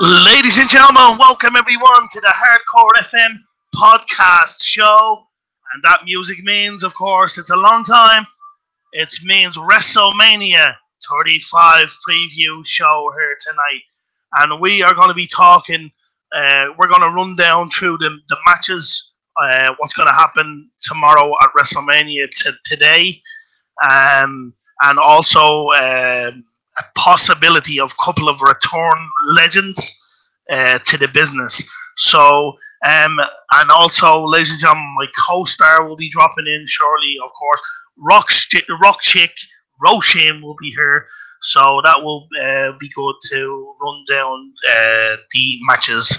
Ladies and gentlemen, welcome everyone to the Hardcore FM podcast show. And that music means, of course, it's a long time. It means WrestleMania 35 preview show here tonight. And we are going to be talking, we're going to run down through the matches, what's going to happen tomorrow at WrestleMania today. And also a possibility of a couple of return legends to the business. So, and also, ladies and gentlemen, my co-star will be dropping in shortly, of course. Rock Chick, Roshan will be here. So that will be good to run down the matches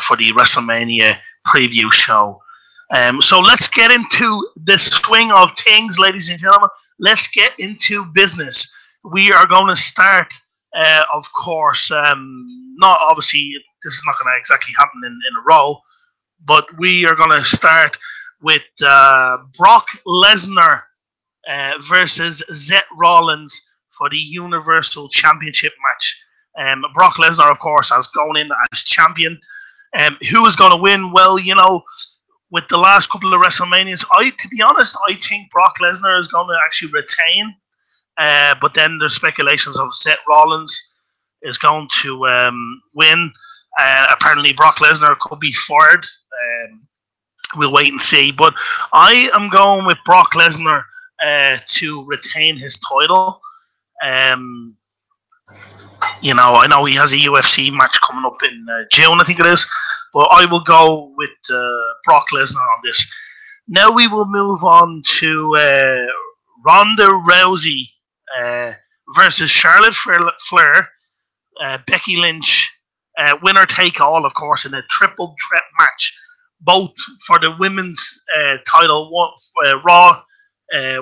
for the WrestleMania preview show. So let's get into the swing of things, ladies and gentlemen. Let's get into business. We are going to start, of course, not obviously, this is not going to exactly happen in a row, but we are going to start with Brock Lesnar versus Seth Rollins for the Universal Championship match. Brock Lesnar, of course, has gone in as champion. Who is going to win? Well, you know, with the last couple of WrestleManias, to be honest, I think Brock Lesnar is going to actually retain. But then there's speculations of Seth Rollins is going to win. Apparently, Brock Lesnar could be fired. We'll wait and see. But I am going with Brock Lesnar to retain his title. You know, I know he has a UFC match coming up in June, I think it is. But I will go with Brock Lesnar on this. Now we will move on to Ronda Rousey versus Charlotte Flair, Becky Lynch, winner take all, of course, in a triple threat match, both for the women's title, Raw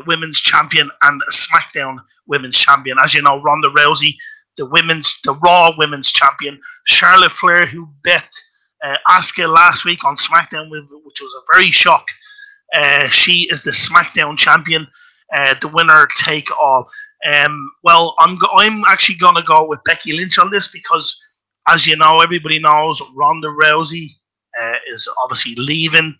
women's champion and SmackDown women's champion. As you know, Ronda Rousey, the Raw women's champion, Charlotte Flair, who bet Asuka last week on SmackDown, which was a very shock. She is the SmackDown champion, the winner take all. Well, I'm actually going to go with Becky Lynch on this because, as you know, everybody knows Ronda Rousey is obviously leaving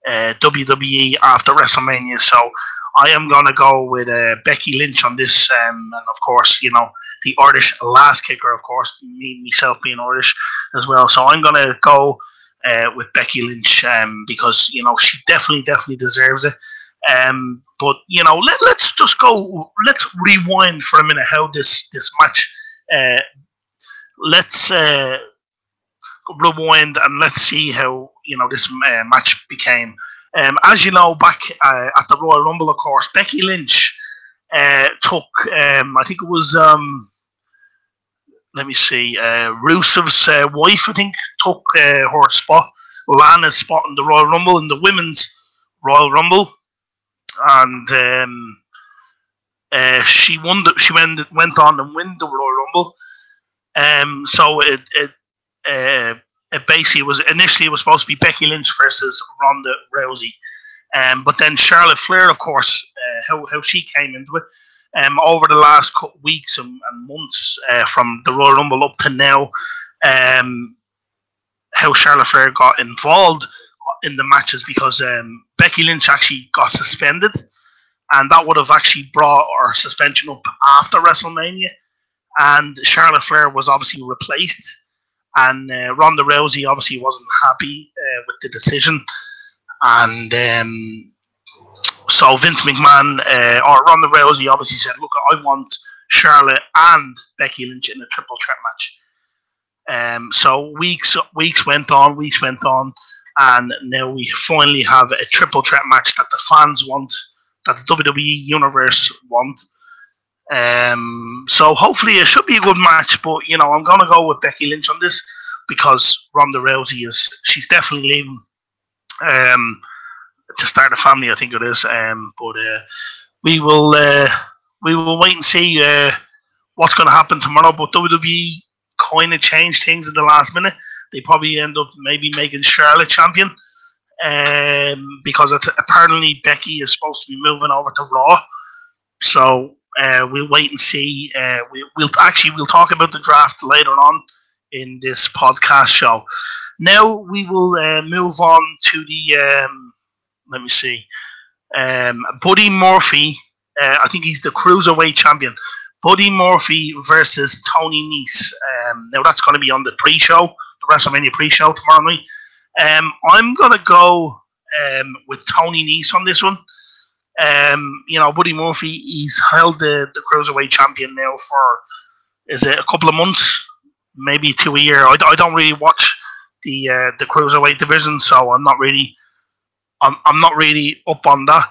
WWE after WrestleMania. So I am going to go with Becky Lynch on this. And of course, you know, the Irish last kicker, of course, myself being Irish as well. So I'm going to go with Becky Lynch because, you know, she definitely deserves it. But you know, let's just go. Let's rewind for a minute how this match. Let's rewind and let's see how, you know, this match became. As you know, back at the Royal Rumble, of course, Becky Lynch took. I think it was. Let me see. Rusev's wife, I think, took her spot, Lana's spot in the Royal Rumble, in the women's Royal Rumble. And she won. She went on and won the Royal Rumble. So it basically was initially it was supposed to be Becky Lynch versus Ronda Rousey, but then Charlotte Flair, of course, how she came into it. Over the last weeks and months from the Royal Rumble up to now, how Charlotte Flair got involved in the matches because Becky Lynch actually got suspended, and that would have actually brought her suspension up after WrestleMania. And Charlotte Flair was obviously replaced, and Ronda Rousey obviously wasn't happy with the decision, and so Vince McMahon or Ronda Rousey obviously said, "Look, I want Charlotte and Becky Lynch in a triple threat match." So weeks went on. And now we finally have a triple threat match that the fans want, that the WWE Universe want. So hopefully it should be a good match. But, you know, I'm going to go with Becky Lynch on this because Ronda Rousey she's definitely leaving to start a family, I think it is. But we will wait and see what's going to happen tomorrow. But WWE kind of changed things in the last minute. They probably end up maybe making Charlotte champion because apparently Becky is supposed to be moving over to Raw. So we'll wait and see. We'll talk about the draft later on in this podcast show. Now we will move on to the let me see, Buddy Murphy. I think he's the cruiserweight champion. Buddy Murphy versus Tony Nese. Now that's going to be on the pre-show, the WrestleMania pre-show tomorrow night. I'm going to go with Tony Nese on this one. Buddy Murphy, he's held the cruiserweight champion now for, is it a couple of months, maybe to a year. I don't really watch the cruiserweight division, so I'm not really up on that.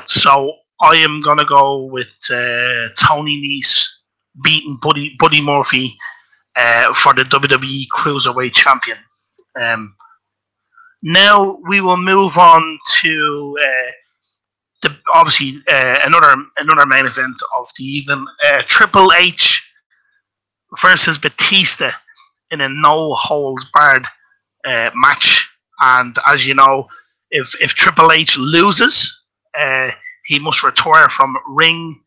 So I am gonna go with Tony Nese beating Buddy Murphy for the WWE Cruiserweight Champion. Now we will move on to another main event of the evening: Triple H versus Batista in a no holds barred match. And as you know, if Triple H loses, he must retire from ring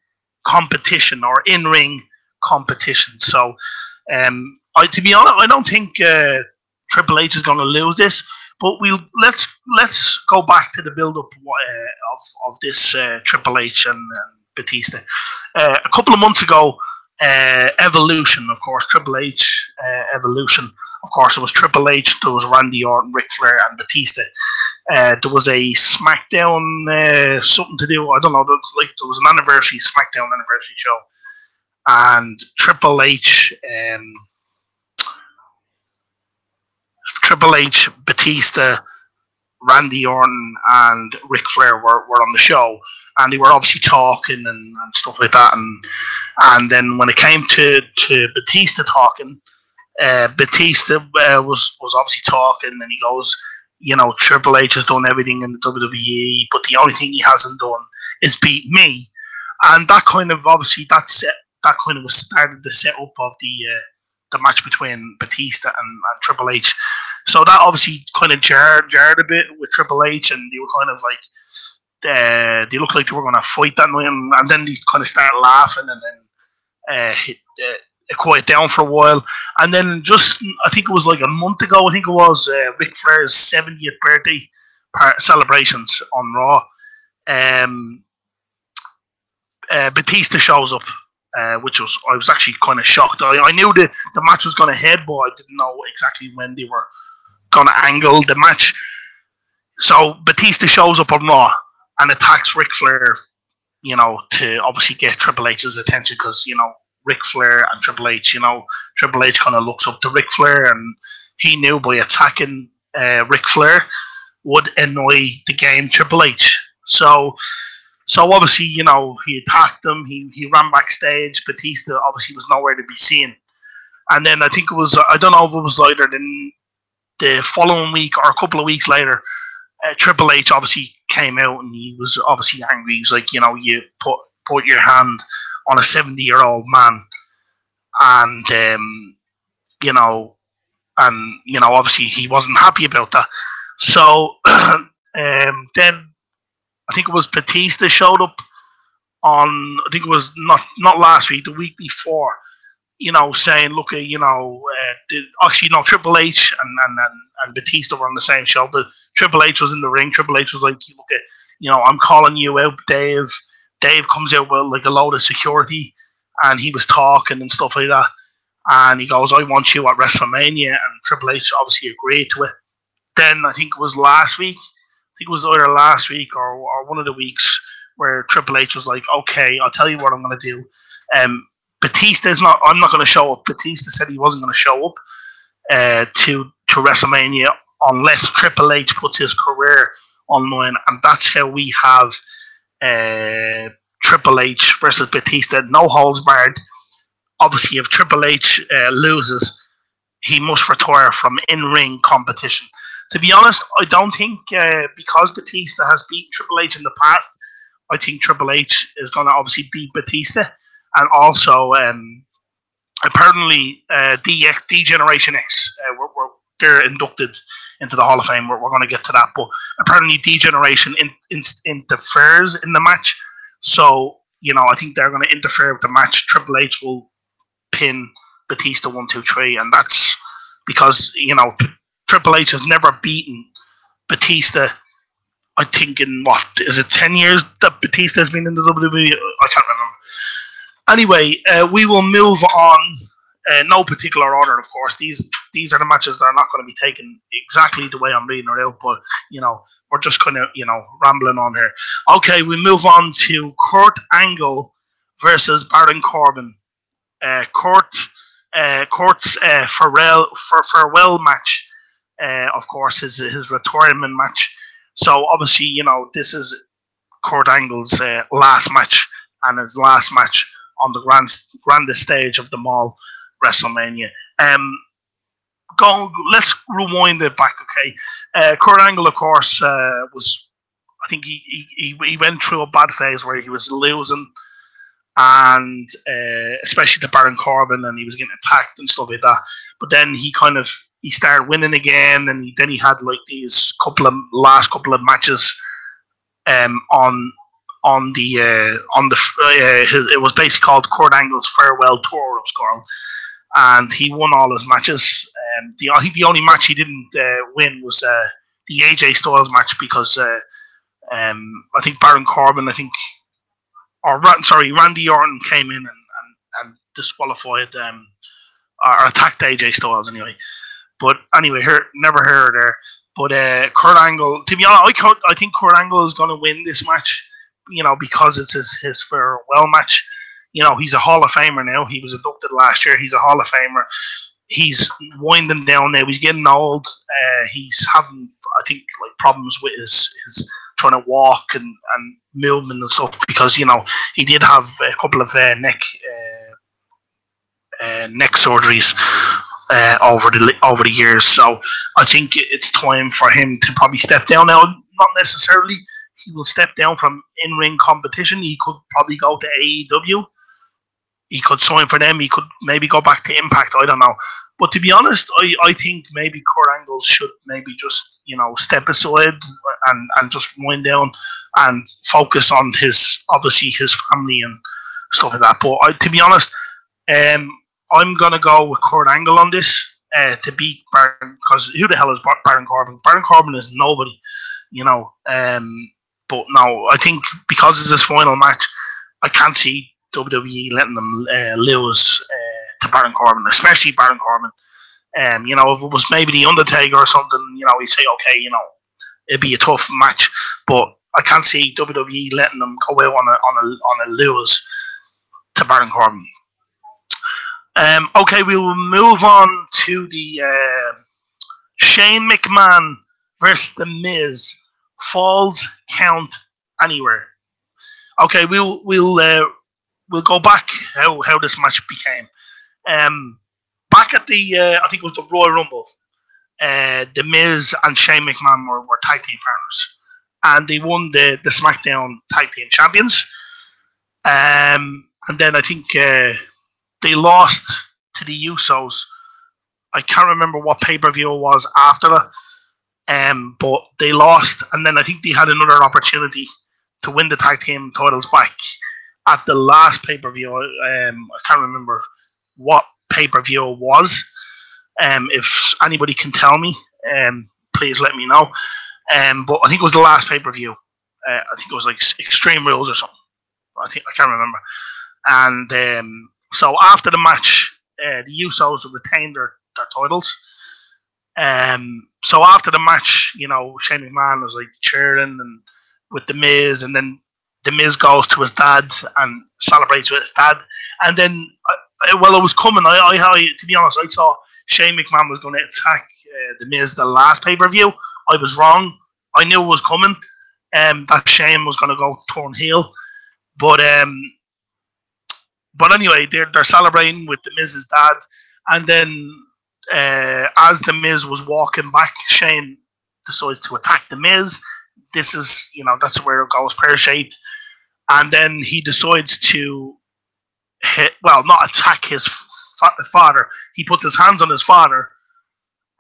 competition or in ring competition. So, to be honest, I don't think Triple H is going to lose this. But let's go back to the build up of this Triple H and Batista. A couple of months ago, Evolution, of course, Triple H Evolution. Of course, it was Triple H. There was Randy Orton, Ric Flair, and Batista. There was a SmackDown something to do. I don't know. There was an SmackDown anniversary show, and Triple H, Batista, Randy Orton, and Ric Flair were on the show, and they were obviously talking and stuff like that. And then when it came to Batista talking, Batista was obviously talking, and he goes, Triple H has done everything in the WWE, but the only thing he hasn't done is beat me. And that kind of obviously that kind of was started the setup of the match between Batista and Triple H. So that obviously kind of jarred a bit with Triple H, and they were kind of like, they looked like they were going to fight that night, and then they kind of started laughing, and then it quieted down for a while. And then I think it was like a month ago, Ric Flair's 70th birthday celebrations on Raw. Batista shows up, I was actually kind of shocked. I knew the match was going to head, but I didn't know exactly when they were going to angle the match. So Batista shows up on Raw and attacks Ric Flair, to obviously get Triple H's attention, because Ric Flair and Triple H, Triple H kind of looks up to Ric Flair, and he knew by attacking Ric Flair would annoy the game Triple H. So obviously, he attacked him. He ran backstage. Batista obviously was nowhere to be seen. And then I think it was, I don't know if it was later than the following week or a couple of weeks later, Triple H obviously came out, and he was obviously angry. He was like, you put your hand on a 70-year-old man, and obviously he wasn't happy about that. So then I think it was Batista showed up on, I think it was not last week, the week before, saying, look, Triple H and Batista were on the same show. The Triple H was in the ring. Triple H was like, look, I'm calling you out, Dave. Dave comes out with like a load of security, and he was talking and stuff like that. And he goes, I want you at WrestleMania, and Triple H obviously agreed to it. Then I think it was last week. I think it was either last week or one of the weeks where Triple H was like, okay, I'll tell you what I'm going to do. I'm not going to show up. Batista said he wasn't going to show up to WrestleMania unless Triple H puts his career on line. And that's how we have Triple H versus Batista, no holds barred. Obviously, if Triple H loses, he must retire from in-ring competition. To be honest, I don't think, because Batista has beaten Triple H in the past, I think Triple H is going to obviously beat Batista. And also, apparently, D-Generation X, they're inducted into the Hall of Fame. We're going to get to that. But apparently, D-Generation interferes in the match. So, I think they're going to interfere with the match. Triple H will pin Batista 1, 2, 3, and that's because Triple H has never beaten Batista. I think in what is it 10 years that Batista has been in the WWE? I can't remember. Anyway, we will move on. No particular order, of course. These are the matches that are not going to be taken exactly the way I'm reading it out, but we're just kind of rambling on here. Okay, we move on to Kurt Angle versus Baron Corbin. Kurt's farewell match. Of course, his retirement match. So obviously, this is Kurt Angle's last match and his last match on the grandest stage of them all, WrestleMania. Let's rewind it back. Okay, Kurt Angle, of course, was. I think he went through a bad phase where he was losing, and especially to Baron Corbin, and he was getting attacked and stuff like that. But then he started winning again, and then he had like these last couple of matches it was basically called Kurt Angle's farewell tour, it was called, and he won all his matches. I think the only match he didn't win was the AJ Styles match because I think Baron Corbin, Randy Orton came in and disqualified or attacked AJ Styles anyway. But anyway, never heard there. But Kurt Angle, to be honest, I think Kurt Angle is going to win this match, because it's his farewell match. He's a Hall of Famer now. He was inducted last year. He's a Hall of Famer. He's winding down now. He's getting old. He's having, I think, like problems with his trying to walk and movement and stuff because he did have a couple of neck surgeries over the years. So I think it's time for him to probably step down now. Not necessarily he will step down from in-ring competition. He could probably go to AEW. He could sign for them. He could maybe go back to Impact. I don't know. But to be honest, I think maybe Kurt Angle should maybe just step aside and just wind down and focus on his family and stuff like that. But to be honest, I'm gonna go with Kurt Angle on this to beat Baron, because who the hell is Baron Corbin? Baron Corbin is nobody, But no, I think because it's his final match, I can't see WWE letting them lose to Baron Corbin, especially Baron Corbin. If it was maybe the Undertaker or something, he'd say okay, it'd be a tough match, but I can't see WWE letting them go out on a lose to Baron Corbin. Okay, we will move on to the Shane McMahon versus The Miz Falls Count Anywhere. Okay, we'll go back how this match became. Back at the I think it was the Royal Rumble, The Miz and Shane McMahon were tag team partners, and they won the SmackDown Tag Team Champions. And then I think they lost to the Usos. I can't remember what pay-per-view it was after that, but they lost, and then I think they had another opportunity to win the tag team titles back at the last pay-per-view. I can't remember what pay-per-view it was. If anybody can tell me, please let me know. But I think it was the last pay-per-view. I think it was like Extreme Rules or something. I can't remember. And so after the match, the Usos retained their titles. So after the match, Shane McMahon was like cheering and with The Miz, and then The Miz goes to his dad and celebrates with his dad. And then, it was coming. To be honest, I thought Shane McMahon was going to attack The Miz the last pay-per-view. I was wrong. I knew it was coming. That Shane was going to go turn heel. But anyway, they're celebrating with The Miz's dad. And then as The Miz was walking back, Shane decides to attack The Miz. This is, that's where it goes pear-shaped. And then he decides to not attack his father. He puts his hands on his father.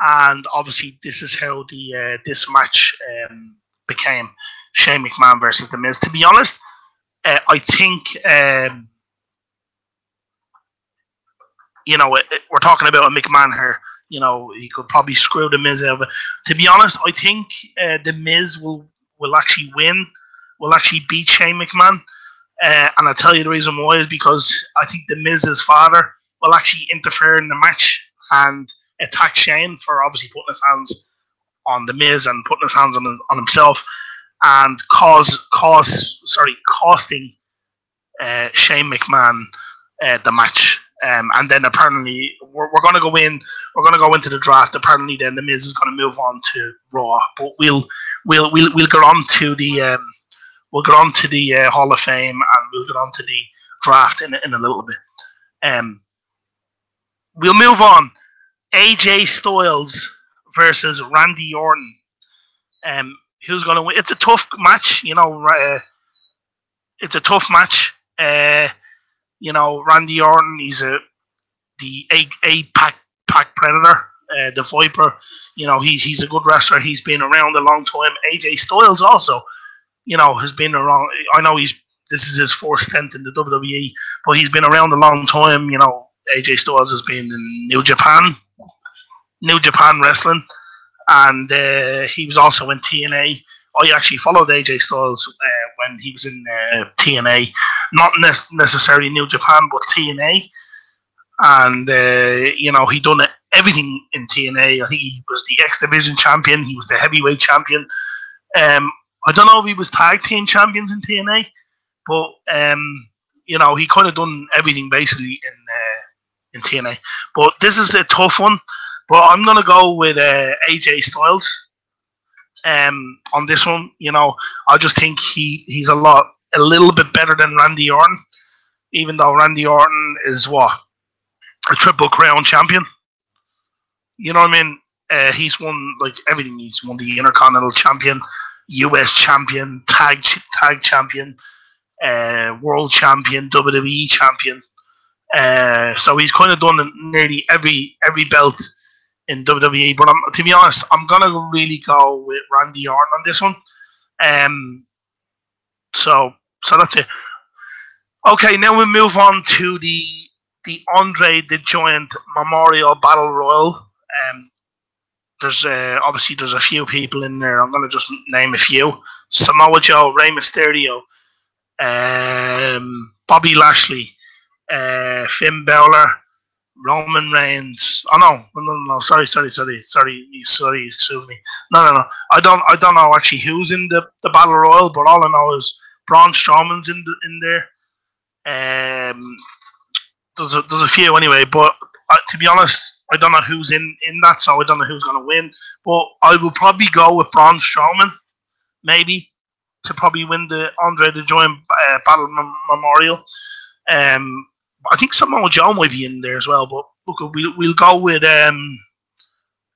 And obviously, this is how this match became Shane McMahon versus The Miz. To be honest, I think we're talking about a McMahon here. He could probably screw the Miz over. To be honest, I think the Miz will actually win. Will actually beat Shane McMahon. And I'll tell you the reason why is because I think the Miz's father will actually interfere in the match and attack Shane for obviously putting his hands on the Miz and putting his hands on himself and costing Shane McMahon the match. And then apparently we're going to go in. We're going to go into the draft. Apparently, then the Miz is going to move on to Raw. But we'll get on to the Hall of Fame and we'll get on to the draft in a little bit. We'll move on. AJ Styles versus Randy Orton. Who's going to win? It's a tough match. It's a tough match. Randy Orton, he's the eight-pack predator, the Viper. He's a good wrestler. He's been around a long time. AJ Styles also, has been around. I know this is his fourth stint in the WWE, but he's been around a long time. AJ Styles has been in New Japan Wrestling, and he was also in TNA. I actually followed AJ Styles when he was in TNA, not necessarily New Japan, but TNA. And, he done everything in TNA. I think he was the X Division champion. He was the heavyweight champion. I don't know if he was tag team champions in TNA, but, he kind of done everything basically in TNA. But this is a tough one. But I'm going to go with AJ Styles. On this one, I just think he's a little bit better than Randy Orton, even though Randy Orton is a Triple Crown champion. You know what I mean? He's won everything. He's won the Intercontinental Champion, US Champion, Tag Champion, World Champion, WWE Champion. So he's kind of done nearly every belt in WWE, but to be honest, I'm gonna really go with Randy Orton on this one. So that's it. Okay, now we move on to the Andre the Giant Memorial Battle Royal. There's obviously a few people in there. I'm gonna just name a few: Samoa Joe, Rey Mysterio, Bobby Lashley, Finn Balor, Roman Reigns. Oh no! Sorry. Excuse me. No. I don't know actually who's in the Battle Royal, but all I know is Braun Strowman's in there. There's a few anyway, but to be honest, I don't know who's in that, so I don't know who's going to win. But I will probably go with Braun Strowman, maybe, to probably win the Andre the Giant Battle Memorial. I think Samoa Joe might be in there as well, but look, we'll go with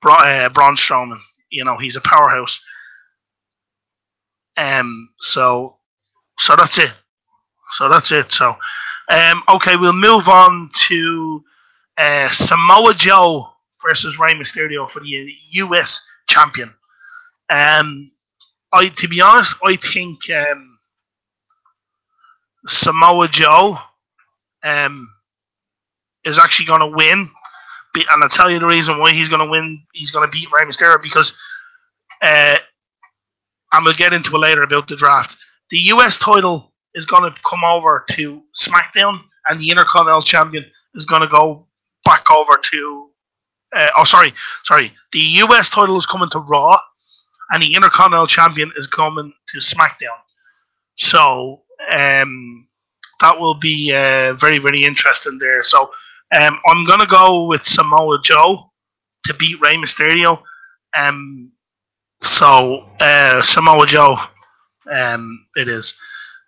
Braun Strowman. He's a powerhouse. So that's it. So, okay, we'll move on to Samoa Joe versus Rey Mysterio for the US champion. To be honest, I think Samoa Joe is actually going to win, and I'll tell you the reason why he's going to win. He's going to beat Rey Mysterio because, and we'll get into it later about the draft. The US title is going to come over to SmackDown, and the Intercontinental Champion is going to go back over to. Sorry. The US title is coming to Raw, and the Intercontinental Champion is coming to SmackDown. So, that will be very, very interesting there. So I'm going to go with Samoa Joe to beat Rey Mysterio. Samoa Joe it is.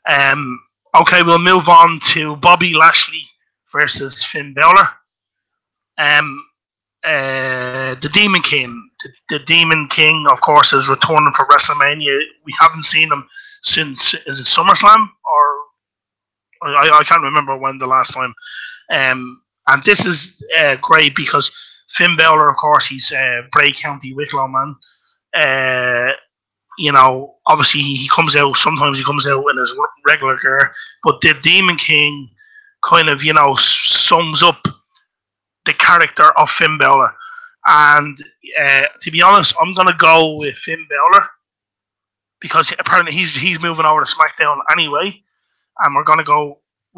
Okay, we'll move on to Bobby Lashley versus Finn Balor. The Demon King. The Demon King, of course, is returning for WrestleMania. We haven't seen him since, is it SummerSlam? Or I can't remember when the last time. And this is great because Finn Balor, of course, he's Bray County Wicklow man. Obviously he comes out, sometimes he comes out in his regular gear, but the Demon King kind of, sums up the character of Finn Balor. And to be honest, I'm gonna go with Finn Balor because apparently he's moving over to SmackDown anyway, and we'll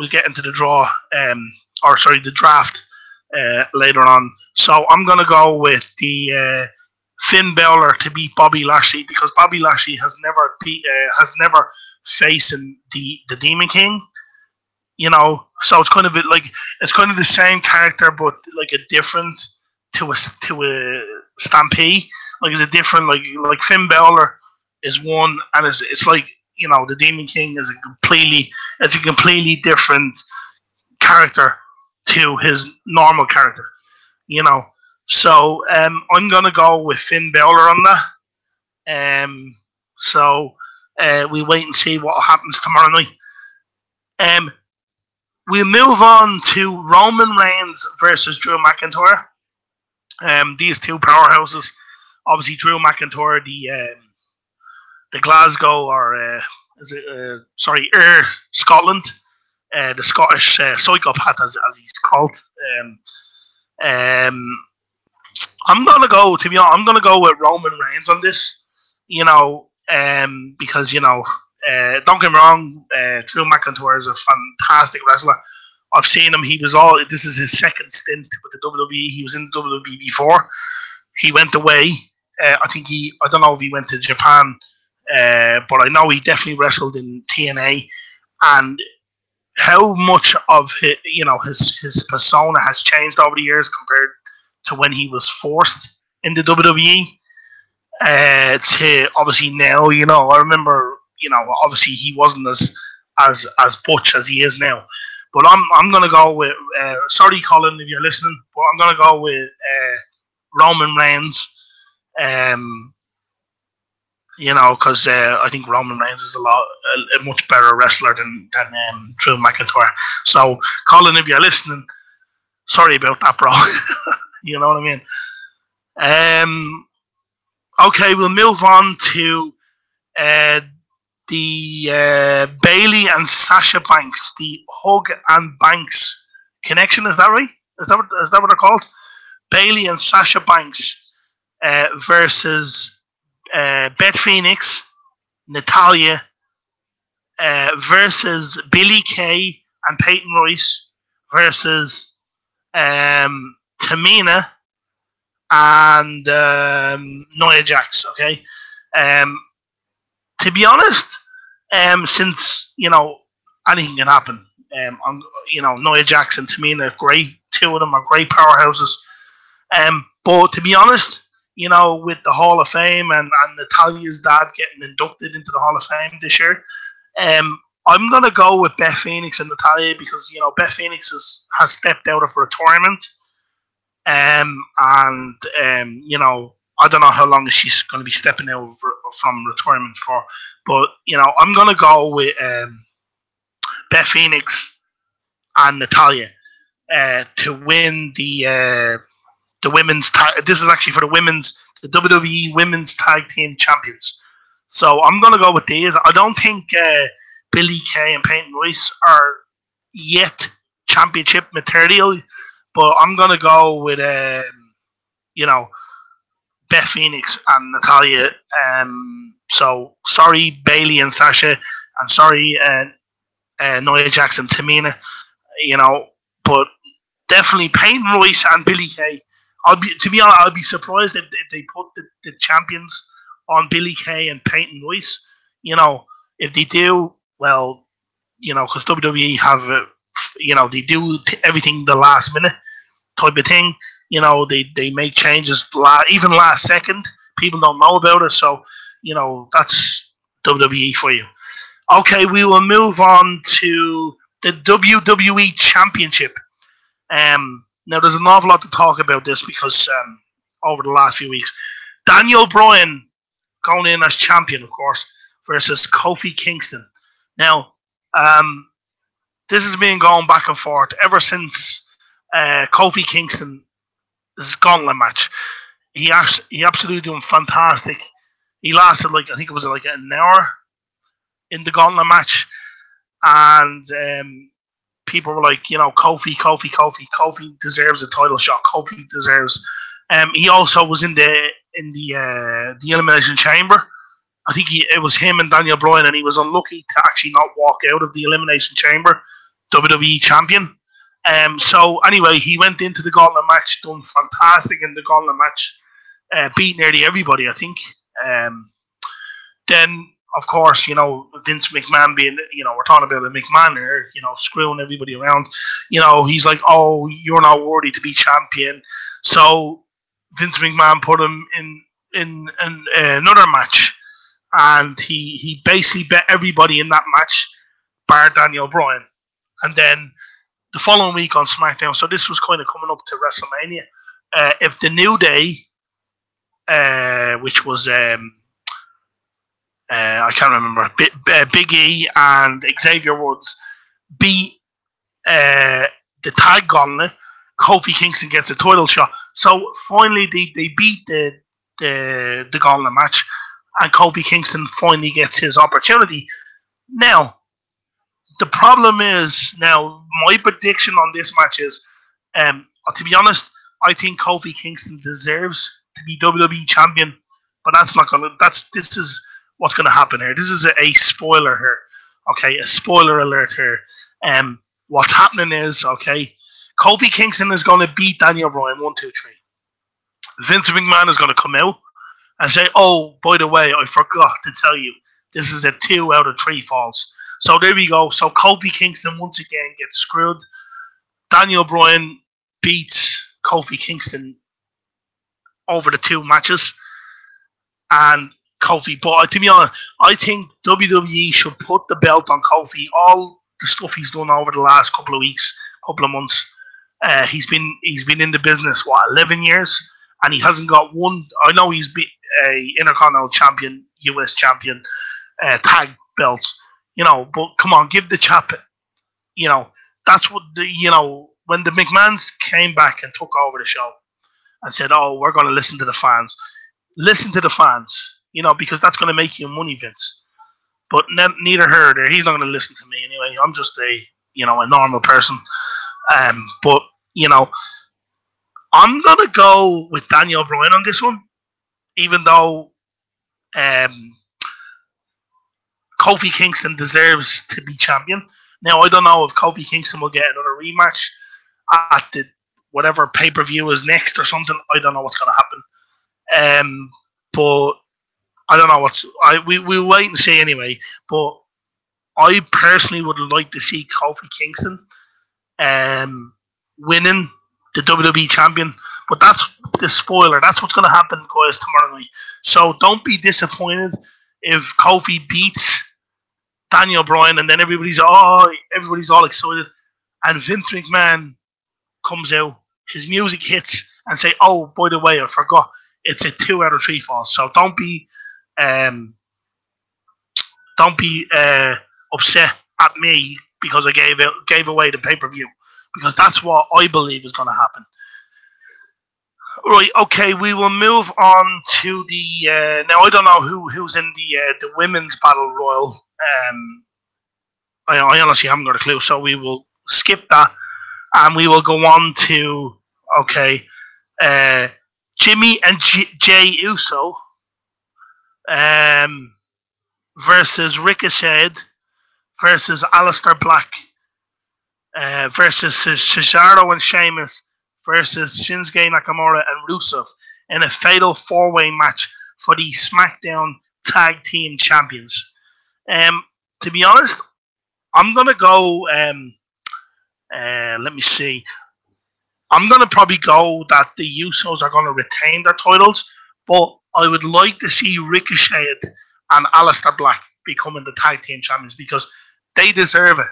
get into the the draft later on. So I'm gonna go with the Finn Balor to beat Bobby Lashley because Bobby Lashley has never faced the Demon King. So it's kind of the same character, but like a different to a Stampede. Like it's a different like Finn Balor is one, and it's like the Demon King is a completely different character to his normal character. So I'm gonna go with Finn Balor on that. So we wait and see what happens tomorrow night. We'll move on to Roman Reigns versus Drew McIntyre. These two powerhouses. Obviously, Drew McIntyre, the Glasgow or Scotland, the Scottish psychopath as he's called. I'm gonna go with Roman Reigns on this. Because don't get me wrong, Drew McIntyre is a fantastic wrestler. I've seen him. This is his second stint with the WWE. He was in the WWE before. He went away. I don't know if he went to Japan, but I know he definitely wrestled in TNA. And how much of his persona has changed over the years compared to when he was forced in the WWE. To obviously now, I remember, obviously he wasn't as butch as he is now. But I'm gonna go with sorry, Colin, if you're listening, but I'm gonna go with Roman Reigns. Because I think Roman Reigns is a much better wrestler than Drew McIntyre. So, Colin, if you're listening, sorry about that, bro. You know what I mean? Okay, we'll move on to the Bayley and Sasha Banks, the Hug and Banks connection. Is that right? Is that what they're called? Bayley and Sasha Banks versus Beth Phoenix, Natalya versus Billie Kay and Peyton Royce versus Tamina and Nia Jax. Okay. To be honest, since anything can happen. Nia Jax and Tamina, great. Two of them are great powerhouses. But to be honest, with the Hall of Fame and Natalya's dad getting inducted into the Hall of Fame this year, I'm gonna go with Beth Phoenix and Natalya because Beth Phoenix has stepped out of retirement, and I don't know how long she's going to be stepping out from retirement for, but I'm going to go with Beth Phoenix and Natalya to win the women's tag. This is actually for the WWE Women's Tag Team Champions. So I'm going to go with these. I don't think Billie Kay and Peyton Royce are yet championship material, but I'm going to go with Beth Phoenix and Natalya. So sorry, Bayley and Sasha, and sorry, Nia Jax and Tamina. But definitely Peyton Royce and Billie Kay. To be honest, I'll be surprised if they put the champions on Billie Kay and Peyton Royce. If they do, well, because WWE have, they do everything the last minute type of thing. They make changes even last second. People don't know about it, so that's WWE for you. Okay, we will move on to the WWE Championship. Now there's an awful lot to talk about this because over the last few weeks, Daniel Bryan going in as champion, of course, versus Kofi Kingston. Now, this has been going back and forth ever since Kofi Kingston. This gauntlet match. He absolutely doing fantastic. He lasted I think it was an hour in the gauntlet match, and people were like, you know, Kofi deserves a title shot. Kofi deserves. He also was in the Elimination Chamber. I think it was him and Daniel Bryan, and he was unlucky to actually not walk out of the Elimination Chamber, WWE Champion. So anyway, he went into the Gauntlet match, done fantastic in the Gauntlet match, beat nearly everybody, I think. Then, of course, you know, Vince McMahon being, you know, we're talking about a McMahon here, you know, screwing everybody around. You know, he's like, oh, you're not worthy to be champion. So Vince McMahon put him in another match, and he basically bet everybody in that match, bar Daniel Bryan. And then the following week on SmackDown, so this was kind of coming up to WrestleMania, if the New Day, which was I can't remember, Big E and Xavier Woods beat the tag gauntlet, Kofi Kingston gets a title shot. So finally they beat the gauntlet match, and Kofi Kingston finally gets his opportunity. Now, the problem is, now my prediction on this match is, to be honest, I think Kofi Kingston deserves to be WWE champion, but that's not gonna. This is what's gonna happen here. This is a spoiler here. Okay, a spoiler alert here. What's happening is, okay, Kofi Kingston is gonna beat Daniel Bryan 1, 2, 3. Vince McMahon is gonna come out and say, "Oh, by the way, I forgot to tell you, this is a 2 out of 3 falls." So there we go. So Kofi Kingston once again gets screwed. Daniel Bryan beats Kofi Kingston over the 2 matches, and Kofi. But to be honest, I think WWE should put the belt on Kofi. All the stuff he's done over the last couple of weeks, couple of months. He's been in the business 11 years, and he hasn't got one. I know he's been a Intercontinental Champion, US Champion, tag belts. You know, but come on, give the chap. You know, that's what when the McMahons came back and took over the show and said, "Oh, we're going to listen to the fans." Listen to the fans, you know, because that's going to make you money, Vince. But neither here nor there. He's not going to listen to me anyway. I'm just a normal person. But you know, I'm going to go with Daniel Bryan on this one, even though Kofi Kingston deserves to be champion. Now, I don't know if Kofi Kingston will get another rematch at the whatever pay-per-view is next or something. I don't know what's going to happen. But I don't know we'll wait and see anyway. But I personally would like to see Kofi Kingston winning the WWE champion. But that's the spoiler. That's what's going to happen, guys, tomorrow night. So don't be disappointed if Kofi beats Daniel Bryan, and then everybody's all excited, and Vince McMahon comes out, his music hits, and say, "Oh, by the way, I forgot, it's a 2 out of 3 falls." So don't be upset at me because I gave away the pay-per-view, because that's what I believe is going to happen. Right, okay, we will move on to the now I don't know who's in the women's battle royal. I honestly haven't got a clue, so we will skip that, and we will go on to Jimmy and Jay Uso versus Ricochet versus Aleister Black versus Cesaro and Sheamus versus Shinsuke Nakamura and Rusev in a fatal 4-way match for the SmackDown Tag Team Champions. To be honest, I'm gonna go. Let me see. I'm gonna probably go that the Usos are gonna retain their titles, but I would like to see Ricochet and Aleister Black becoming the Tag Team Champions, because they deserve it.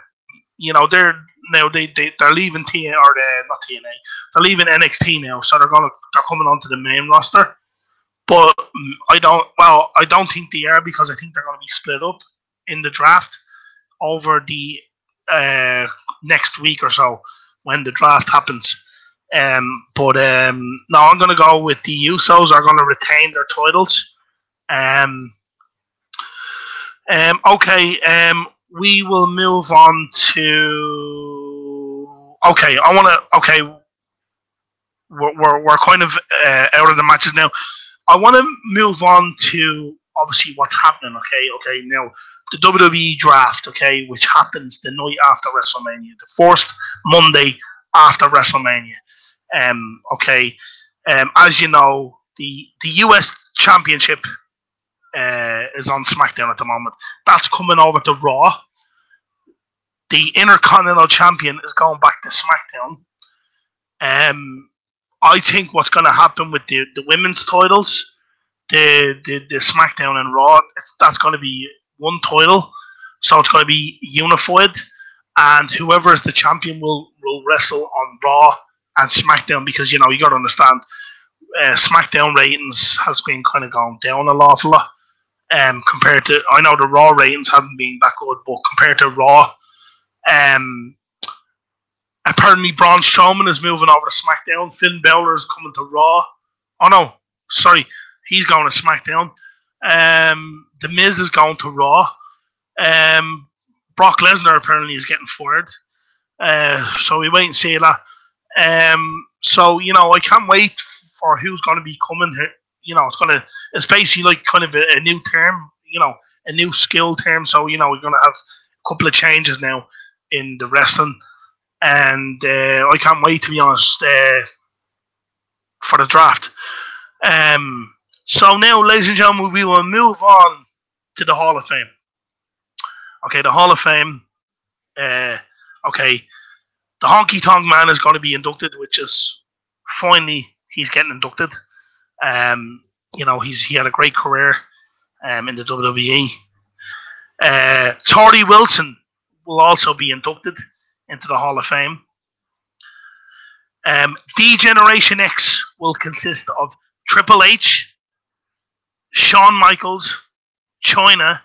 You know, they're leaving TNA, or not TNA. They're leaving NXT now, so they're coming onto the main roster. But I don't think they are, because I think they're going to be split up in the draft over the next week or so when the draft happens. No, I'm going to go with the Usos are going to retain their titles. Okay. We will move on to Okay, I want to. Okay, we're kind of out of the matches now. I want to move on to obviously what's happening. Okay. Now the WWE Draft. Okay, which happens the night after WrestleMania, the first Monday after WrestleMania. Okay. As you know, the US Championship is on SmackDown at the moment. That's coming over to Raw. The Intercontinental Champion is going back to SmackDown. I think what's going to happen with the women's titles, the SmackDown and Raw, that's going to be one title, so it's going to be unified, and whoever is the champion will wrestle on Raw and SmackDown, because you got to understand, SmackDown ratings has been kind of going down a lot. Compared to, I know the Raw ratings haven't been that good, but compared to Raw, apparently Braun Strowman is moving over to SmackDown. Finn Balor is coming to Raw. Oh no, sorry, he's going to SmackDown. The Miz is going to Raw. Brock Lesnar apparently is getting fired. So we wait and see that. So I can't wait for who's going to be coming here. It's basically like kind of a new term. A new skill term. So we're going to have a couple of changes now in the wrestling. And I can't wait, to be honest, for the draft. So now, ladies and gentlemen, we will move on to the Hall of Fame. Okay, the Hall of Fame. Okay, the Honky Tonk Man is going to be inducted, which is finally he's getting inducted. He had a great career in the WWE. Torrie Wilson will also be inducted into the Hall of Fame. D-Generation X will consist of Triple H, Shawn Michaels, Chyna,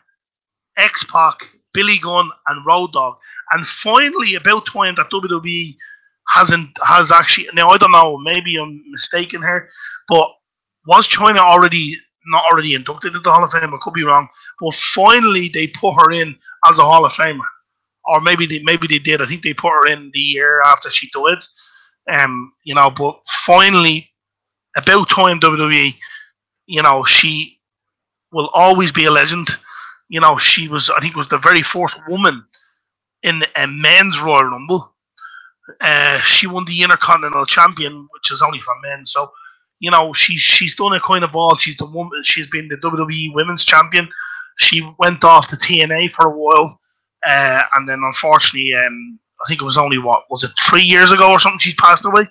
X-Pac, Billy Gunn, and Road Dogg. And finally, about time that WWE has actually, now I don't know, maybe I'm mistaken here, but was Chyna not already inducted into the Hall of Fame? I could be wrong, but finally they put her in as a Hall of Famer. Or maybe they did. I think they put her in the year after she died. But finally, about time WWE, she will always be a legend. She was, I think, was the very first woman in a men's Royal Rumble. She won the Intercontinental Champion, which is only for men. So, she's done a kind of all. She's the woman. She's been the WWE Women's Champion. She went off to TNA for a while. And then, unfortunately, I think it was only 3 years ago or something, she passed away.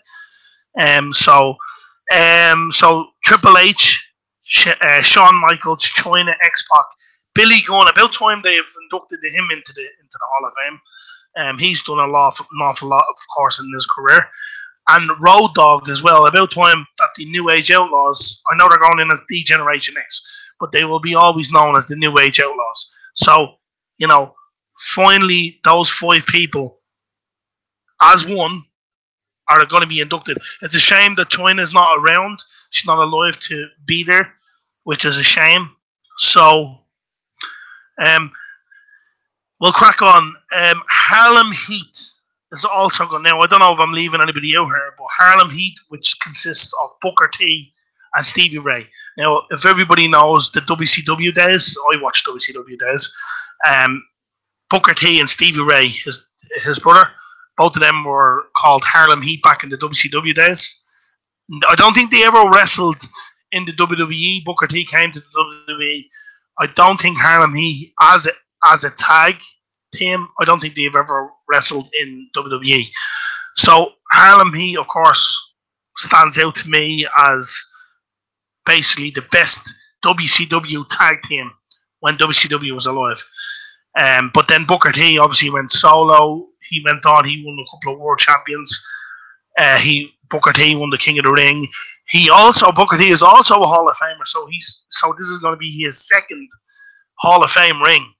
So Triple H, Shawn Michaels, Chyna, X-Pac, Billy Gunn. About time they have inducted him into the Hall of Fame. He's done an awful lot, of course, in his career. And Road Dogg as well. About time that the New Age Outlaws, I know they're going in as D-Generation X, but they will be always known as the New Age Outlaws. So, finally, those 5 people, as one, are going to be inducted. It's a shame that Chyna's not around. She's not alive to be there, which is a shame. So, we'll crack on. Harlem Heat is also going. Now, I don't know if I'm leaving anybody out here, but Harlem Heat, which consists of Booker T and Stevie Ray. Now, if everybody knows the WCW days, I watch WCW days. Booker T and Stevie Ray, his brother, both of them were called Harlem Heat back in the WCW days. I don't think they ever wrestled in the WWE. Booker T came to the WWE. I don't think Harlem Heat, as a tag team, I don't think they've ever wrestled in WWE. So Harlem Heat, of course, stands out to me as basically the best WCW tag team when WCW was alive. But then Booker T obviously went solo. He went on. He won a couple of world champions. Booker T won the King of the Ring. Booker T is also a Hall of Famer. So this is going to be his second Hall of Fame ring.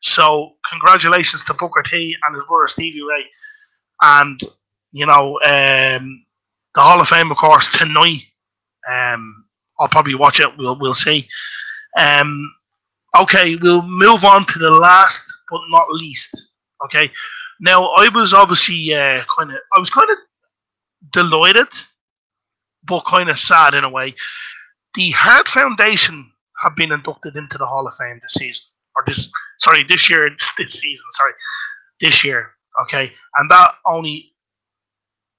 So congratulations to Booker T and his brother Stevie Ray. And the Hall of Fame, of course, tonight. I'll probably watch it. We'll see. Okay, we'll move on to the last but not least. Okay, Now, I was obviously kind of delighted, but kind of sad in a way. The Hart Foundation have been inducted into the Hall of Fame this season, this year. It's this season, this year. Okay, and that only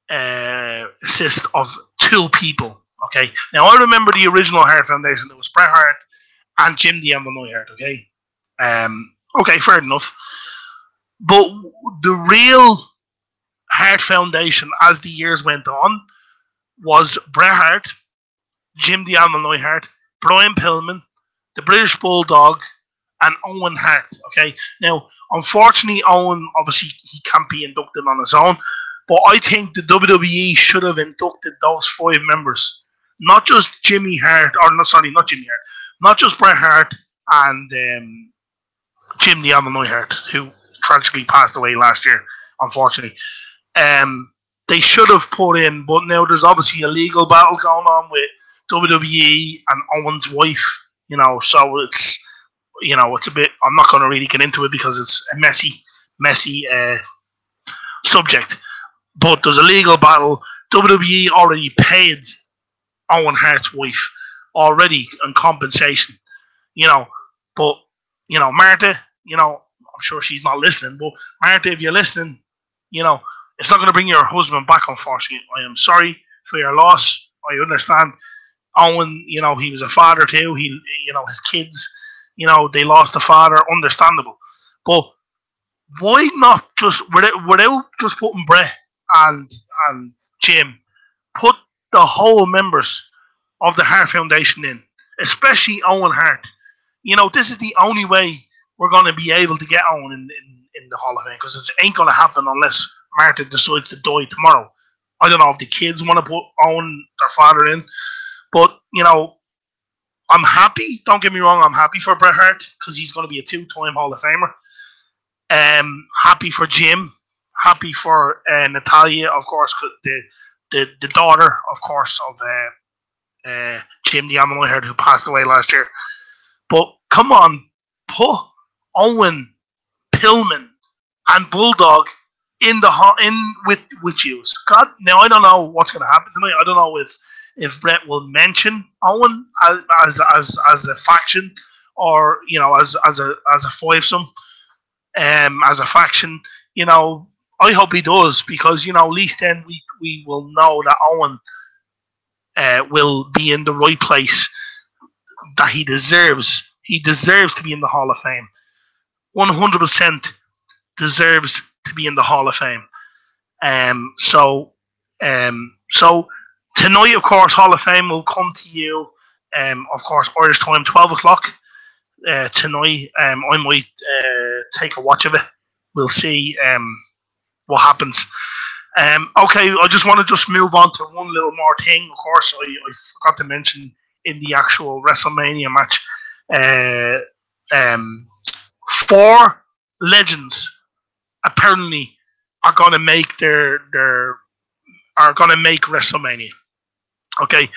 consists of 2 people. Okay, now I remember the original Hart Foundation. It was Bret Hart and Jim the Anvil Neidhart. Okay, okay, fair enough. But the real Hart Foundation, as the years went on, was Bret Hart, Jim the Anvil Neidhart, Brian Pillman, the British Bulldog, and Owen Hart. Okay, now unfortunately, Owen obviously he can't be inducted on his own, but I think the WWE should have inducted those 5 members, not just Jimmy Hart, not Jimmy Hart, not just Bret Hart and Jim the Anvil Neidhart, who tragically passed away last year, unfortunately. They should have put in, but now there's obviously a legal battle going on with WWE and Owen's wife, so it's, it's a bit, I'm not going to really get into it because it's a messy subject, but there's a legal battle. WWE already paid Owen Hart's wife already in compensation, but, Martha, I'm sure she's not listening, but Martha, if you're listening, it's not going to bring your husband back, unfortunately. I am sorry for your loss. I understand. Owen, he was a father too. His kids, they lost a father. Understandable. But why not just, without just putting Bret and Jim, put the whole members of the Hart Foundation in, especially Owen Hart. This is the only way we're going to be able to get Owen in the Hall of Fame, because it ain't going to happen unless Martha decides to die tomorrow. I don't know if the kids want to put Owen, their father, in, but I'm happy. Don't get me wrong, I'm happy for Bret Hart because he's going to be a 2-time Hall of Famer. Happy for Jim. Happy for Natalia, of course, the daughter, of course, of Jim the Anvil Neidhart, who passed away last year. But come on, put Owen, Pillman, and Bulldog in with you. God, now I don't know what's going to happen tonight. I don't know if Bret will mention Owen as a faction, or as a fivesome, as a faction. I hope he does, because at least then we will know that Owen will be in the right place that he deserves. He deserves to be in the Hall of Fame. 100% deserves to be in the Hall of Fame. So tonight, of course, Hall of Fame will come to you, of course, Irish time, 12 o'clock tonight. I might take a watch of it. We'll see what happens. Okay, I just want to move on to one little more thing. Of course, I forgot to mention in the actual WrestleMania match, 4 legends apparently are going to make make WrestleMania. Okay,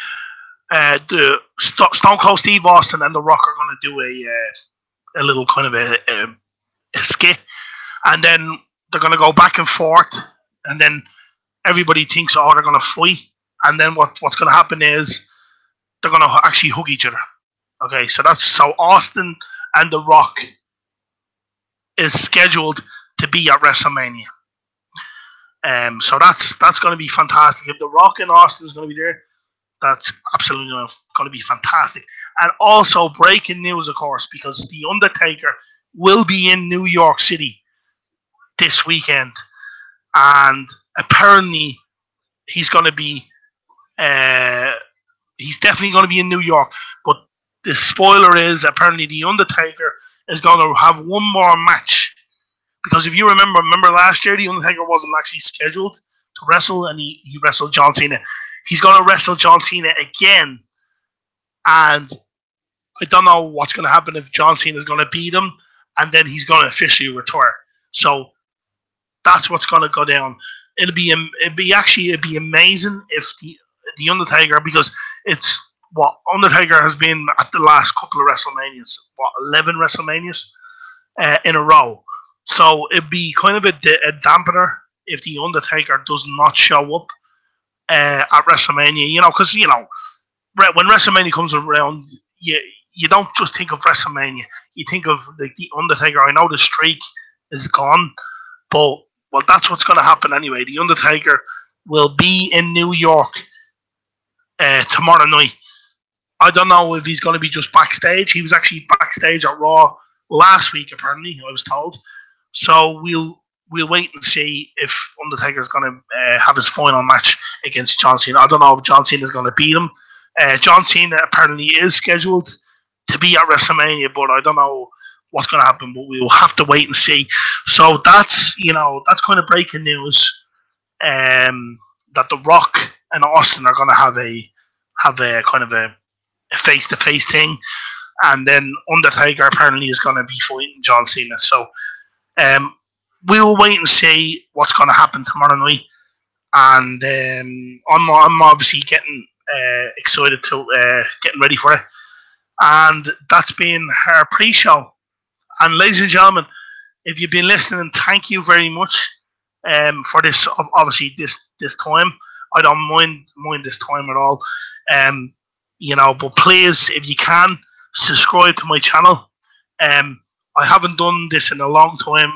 the Stone Cold Steve Austin and The Rock are going to do a little kind of a skit, and then they're going to go back and forth, and then everybody thinks, oh, they're going to fight, and then what's going to happen is they're going to actually hug each other. Okay, so Austin and The Rock is scheduled to be at WrestleMania. So that's going to be fantastic. If The Rock and Austin is going to be there, that's absolutely going to be fantastic. And also breaking news, of course, because The Undertaker will be in New York City this weekend, and apparently he's going to be he's definitely going to be in New York. But the spoiler is apparently The Undertaker is going to have one more match, because if you remember last year, The Undertaker wasn't actually scheduled to wrestle, and he wrestled John Cena. He's going to wrestle John Cena again, and I don't know what's going to happen if John Cena is going to beat him, and then he's going to officially retire. So that's what's going to go down. It'd be amazing if the Undertaker, because it's what Undertaker has been at the last couple of WrestleManias, 11 WrestleManias in a row. So it'd be kind of a dampener if the Undertaker does not show up at WrestleMania. Because when WrestleMania comes around, you don't just think of WrestleMania. You think of like the Undertaker. I know the streak is gone, but well, that's what's going to happen anyway. The Undertaker will be in New York tomorrow night. I don't know if he's going to be just backstage. He was actually backstage at Raw last week, apparently, I was told. So we'll wait and see if Undertaker is going to have his final match against John Cena. I don't know if John Cena is going to beat him. John Cena apparently is scheduled to be at WrestleMania, but I don't know what's going to happen. But we will have to wait and see. So that's kind of breaking news. That The Rock and Austin are going to have a kind of a face-to-face thing, and then Undertaker apparently is going to be fighting John Cena. So we will wait and see what's going to happen tomorrow night, and I'm obviously getting excited to getting ready for it. And that's been our pre-show. And ladies and gentlemen, if you've been listening, thank you very much for this. Obviously, this time I don't mind this time at all. But please, if you can, subscribe to my channel. I haven't done this in a long time,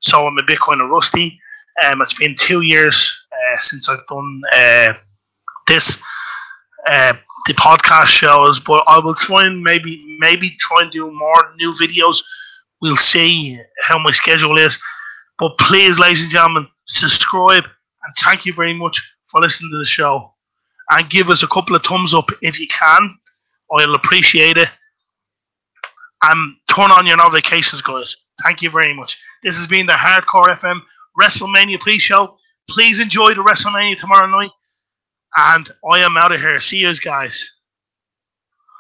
so I'm a bit kind of rusty. It's been 2 years since I've done this, the podcast shows, but I will try and maybe try and do more new videos. We'll see how my schedule is. But please, ladies and gentlemen, subscribe, and thank you very much for listening to the show. And give us a couple of thumbs up if you can. I'll appreciate it. And turn on your notifications, guys. Thank you very much. This has been the Hardcore FM WrestleMania pre-show. Please enjoy the WrestleMania tomorrow night. And I am out of here. See you guys.